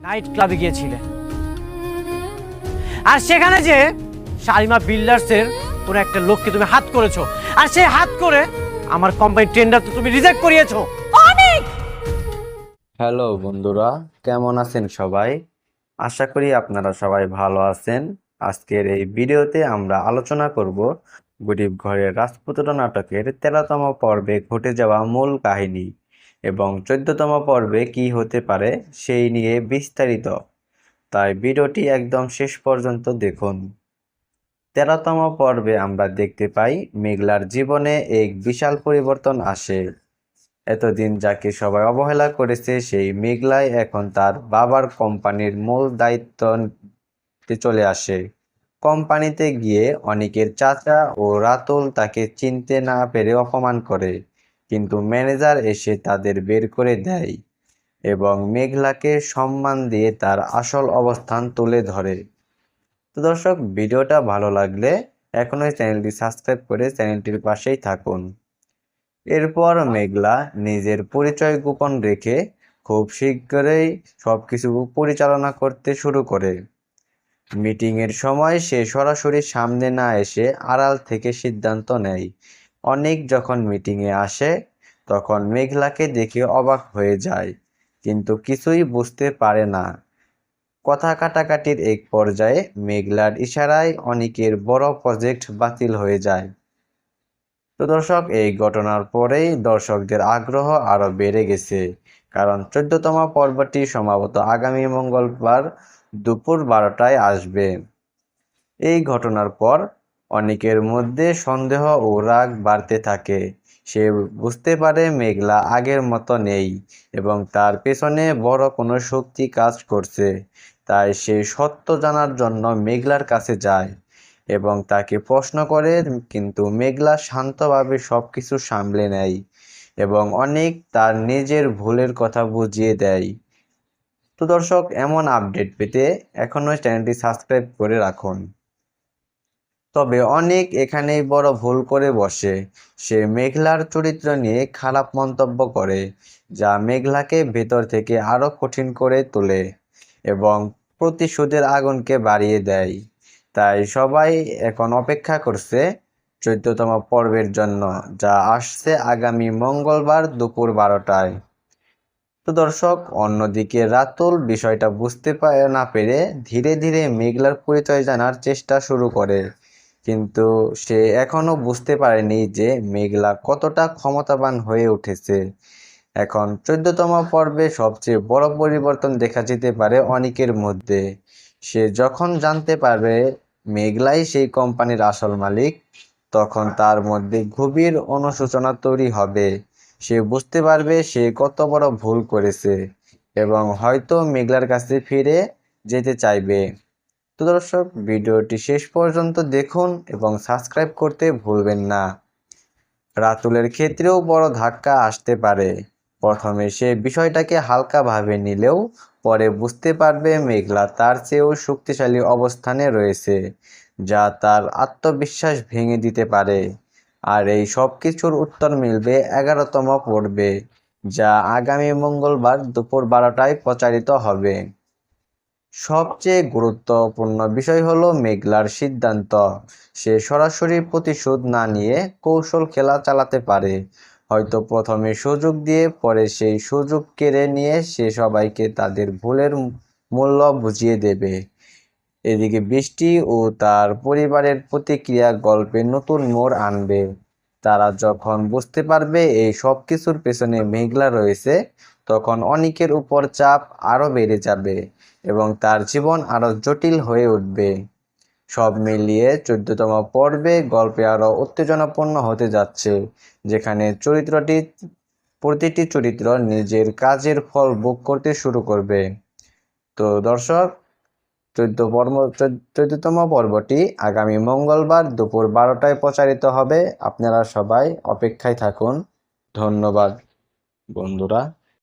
Night ক্লাবে গিয়েছিলে, আর সেখানে যে শালিমা বিল্ডার্সের কোনো একটা লোককে তুমি হাত করেছো, আর সে হাত করে আমার কোম্পানির টেন্ডার তো তুমি রিজেক্ট করিয়েছো। অনেক। হ্যালো বন্ধুরা, কেমন আছেন সবাই? আশা করি আপনারা সবাই ভালো আছেন। আজকের এই ভিডিওতে আমরা আলোচনা করব গরিব ঘরের রাজপুত্র নাটকের 13তম পর্বে ঘটে যাওয়া মূল কাহিনী এবং 14তম পর্বে কি হতে পারে সেই নিয়ে বিস্তারিত। তাই ভিডিওটি একদম শেষ পর্যন্ত দেখুন। 13তম পর্বে আমরা দেখতে পাই মেঘলার জীবনে এক বিশাল পরিবর্তন আসে। এতদিন যাকে সবাই অবহেলা করেছে সেই মেঘলাই এখন তার বাবার কোম্পানির মূল দায়িত্বে চলে আসে। কোম্পানিতে গিয়ে অনিকের চাচা ও রাতুল তাকে চিনতে না পেরে অপমান করে, কিন্তু ম্যানেজার এসে তাদের বের করে দেয় এবং মেঘলাকে সম্মান দিয়ে তার আসল অবস্থান তুলে ধরে। তো দর্শক, ভিডিওটা ভালো লাগলে এখনই চ্যানেলটি সাবস্ক্রাইব করে চ্যানেলটির পাশেই থাকুন। এরপর মেঘলা নিজের পরিচয় গোপন রেখে খুব শীঘ্রই সবকিছু পরিচালনা করতে শুরু করে। মিটিংয়ের সময় সে সরাসরি সামনে না এসে আড়াল থেকে সিদ্ধান্ত নেয়। অনেক যখন মিটিংয়ে আসে তখন মেঘলাকে দেখে অবাক হয়ে যায়, কিন্তু কিছুই বুঝতে পারে না। কথা কাটাকাটির এক পর্যায়ে মেঘলার ইশারায় অনেকের বড় প্রজেক্ট বাতিল হয়ে যায়। তো দর্শক, এই ঘটনার পরেই দর্শকদের আগ্রহ আরো বেড়ে গেছে, কারণ 14তম পর্বটি সম্ভবত আগামী মঙ্গলবার দুপুর 12টায় আসবে। এই ঘটনার পর অনেকের মধ্যে সন্দেহ ও রাগ বাড়তে থাকে। সে বুঝতে পারে মেঘলা আগের মতো নেই এবং তার পেছনে বড় কোনো শক্তি কাজ করছে। তাই সে সত্য জানার জন্য মেঘলার কাছে যায় এবং তাকে প্রশ্ন করে, কিন্তু মেঘলা শান্তভাবে সবকিছু সামলে নেয় এবং অনেক তার নিজের ভুলের কথা বুঝিয়ে দেয়। তো দর্শক, এমন আপডেট পেতে এখনই চ্যানেলটি সাবস্ক্রাইব করে রাখুন। তবে অনেক এখানেই বড় ভুল করে বসে। সে মেঘলার চরিত্র নিয়ে খারাপ মন্তব্য করে, যা মেঘলাকে ভেতর থেকে আরো কঠিন করে তোলে এবং প্রতিশোধের আগুনকে বাড়িয়ে দেয়। তাই সবাই এখন অপেক্ষা করছে 14তম পর্বের জন্য, যা আসছে আগামী মঙ্গলবার দুপুর 12টায়। তো দর্শক, অন্যদিকে রাতুল বিষয়টা বুঝতে না পেরে ধীরে ধীরে মেঘলার পরিচয় জানার চেষ্টা শুরু করে, কিন্তু সে এখনো বুঝতে পারেনি যে মেঘলা কতটা ক্ষমতাবান হয়ে উঠেছে। এখন 14তম পর্বে সবচেয়ে বড় পরিবর্তন দেখা যেতে পারে অনিকের মধ্যে। সে যখন জানতে পারবে মেঘলাই সেই কোম্পানির আসল মালিক, তখন তার মধ্যে গভীর অনুশোচনা তৈরি হবে। সে বুঝতে পারবে সে কত বড় ভুল করেছে এবং হয়তো মেঘলার কাছে ফিরে যেতে চাইবে। তো দর্শক, ভিডিওটি শেষ পর্যন্ত দেখুন এবং সাবস্ক্রাইব করতে ভুলবেন না। রাতুলের ক্ষেত্রেও বড় ধাক্কা আসতে পারে। প্রথমে সে বিষয়টাকে হালকাভাবে নিলেও পরে বুঝতে পারবে মেঘলা তার চেয়েও শক্তিশালী অবস্থানে রয়েছে, যা তার আত্মবিশ্বাস ভেঙে দিতে পারে। আর এই সব কিছুর উত্তর মিলবে 11তম পর্বে, যা আগামী মঙ্গলবার দুপুর 12টায় প্রচারিত হবে। সবচেয়ে গুরুত্বপূর্ণ বিষয় হলো মেঘলার সিদ্ধান্ত। সে সরাসরি প্রতিশোধ না নিয়ে কৌশল খেলা চালাতে পারে। হয়তো প্রথমে সুযোগ দিয়ে পরে সেই সুযোগ কেড়ে নিয়ে সে সবাইকে তাদের ভুলের মূল্য বুঝিয়ে দেবে। এদিকে বৃষ্টি ও তার পরিবারের প্রতিক্রিয়া গল্পে নতুন মোড় আনবে। তারা যখন বুঝতে পারবে এই সব কিছুর পেছনে মেঘলা রয়েছে, তখন অনিকের উপর চাপ আরো বেড়ে যাবে এবং তার জীবন আরো জটিল হয়ে উঠবে। সব মিলিয়ে 14তম পর্বে গল্পে আরো উত্তেজনাপূর্ণ হতে যাচ্ছে, যেখানে প্রতিটি চরিত্র নিজের কাজের ফল ভোগ করতে শুরু করবে। তো দর্শক, 14তম পর্বটি আগামী মঙ্গলবার দুপুর 12টায় প্রচারিত হবে। আপনারা সবাই অপেক্ষায় থাকুন। ধন্যবাদ বন্ধুরা।